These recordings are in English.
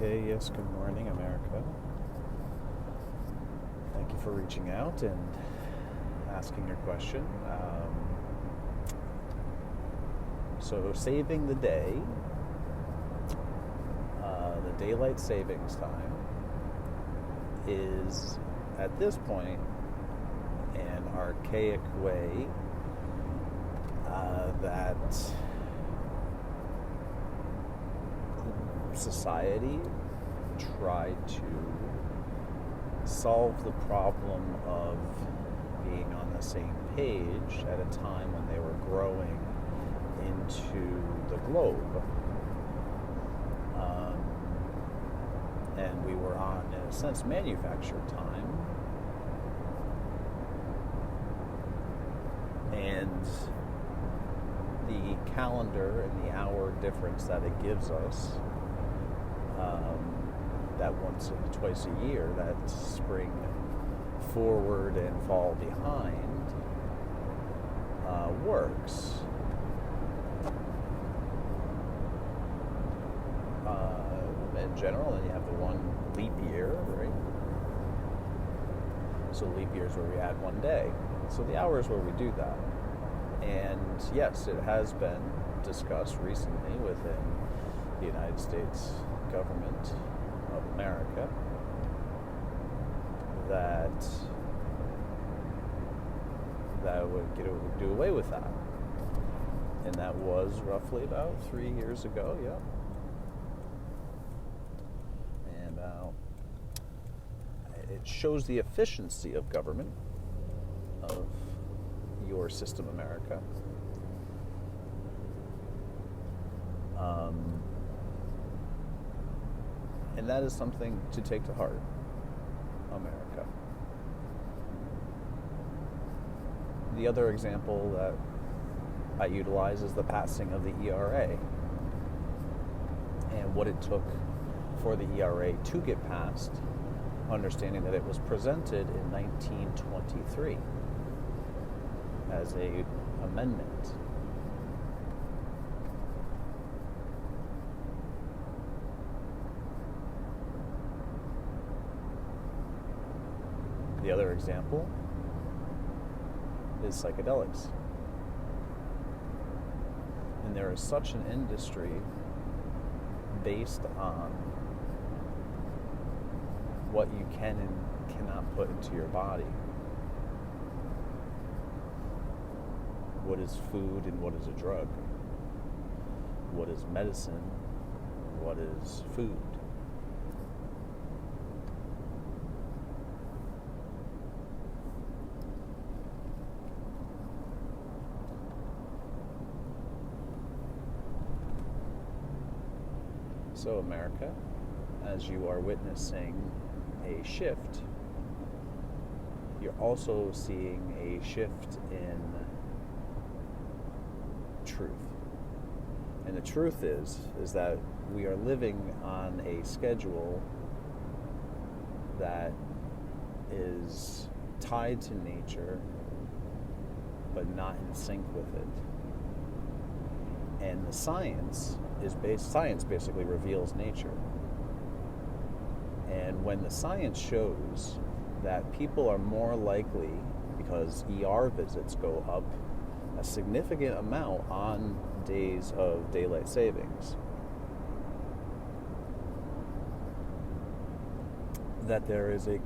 Okay, yes, good morning, America. Thank you for reaching out and asking your question. So, saving the day, the daylight savings time is, at this point, an archaic way that society tried to solve the problem of being on the same page at a time when they were growing into the globe. And we were on, in a sense, manufactured time. And the calendar and the hour difference that it gives us, that once and twice a year, that spring forward and fall behind, works. In general, and you have the one leap year, right? So leap years where we add one day. So the hours where we do that. And yes, it has been discussed recently within the United States government of America that would do away with that. And that was roughly about 3 years ago, yeah. And it shows the efficiency of government, of your system, America. And that is something to take to heart, America. The other example that I utilize is the passing of the ERA and what it took for the ERA to get passed, understanding that it was presented in 1923 as an amendment. The other example is psychedelics. And there is such an industry based on what you can and cannot put into your body. What is food and what is a drug? What is medicine? What is food? So, America, as you are witnessing a shift, you're also seeing a shift in truth. And the truth is that we are living on a schedule that is tied to nature, but not in sync with it. And the science basically reveals nature. And when the science shows that people are more likely, because ER visits go up a significant amount on days of daylight savings, that there is a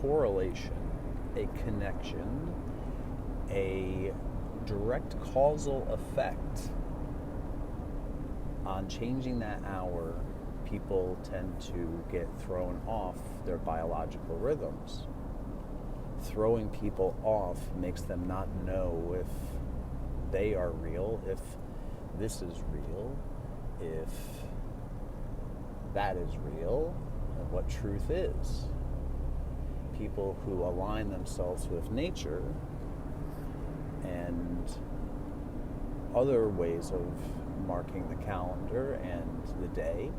correlation, a connection, a direct causal effect on changing that hour. People tend to get thrown off their biological rhythms. Throwing people off makes them not know if they are real, if this is real, if that is real, and what truth is. People who align themselves with nature and other ways of marking the calendar and the day,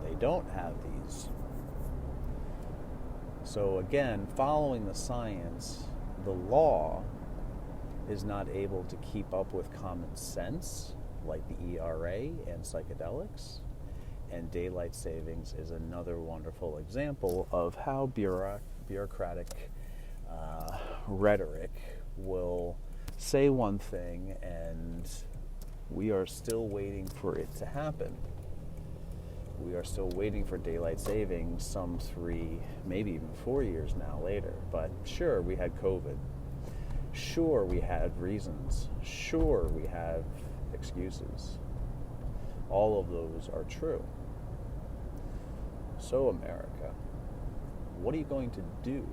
they don't have these. So again, following the science, the law is not able to keep up with common sense, like the ERA and psychedelics, And daylight savings is another wonderful example of how bureaucratic rhetoric will say one thing and we are still waiting for it to happen. We are still waiting for daylight savings some 3, maybe even 4 years now later. But sure, we had COVID. Sure, we had reasons. Sure, we have excuses. All of those are true. So, America, what are you going to do?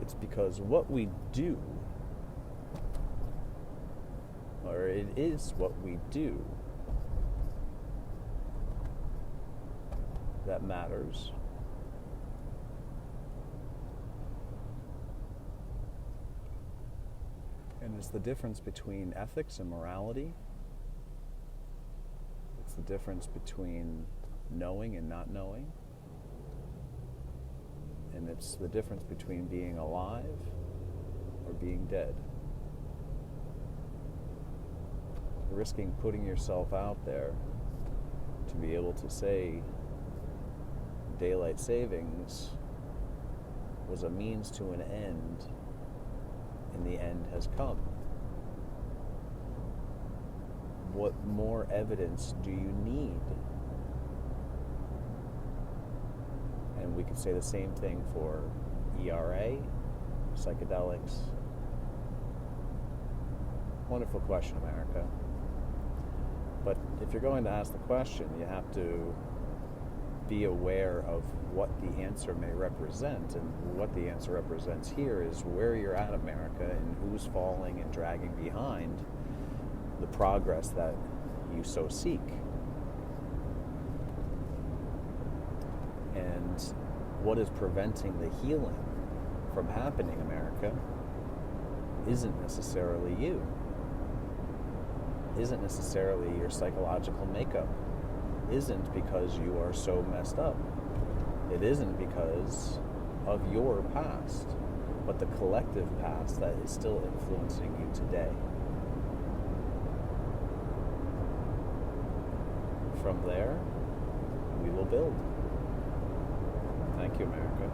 It's because what we do, or it is what we do, that matters. And it's the difference between ethics and morality. It's the difference between knowing and not knowing. And it's the difference between being alive or being dead. Risking putting yourself out there to be able to say daylight savings was a means to an end, and the end has come. What more evidence do you need? And we could say the same thing for ERA, psychedelics. Wonderful question, America. But if you're going to ask the question, you have to be aware of what the answer may represent. And what the answer represents here is where you're at, America, and who's falling and dragging behind the progress that you so seek. And what is preventing the healing from happening, America, isn't necessarily you. Isn't necessarily your psychological makeup. Isn't because you are so messed up. It isn't because of your past, but the collective past that is still influencing you today. From there, we will build. Thank you, America.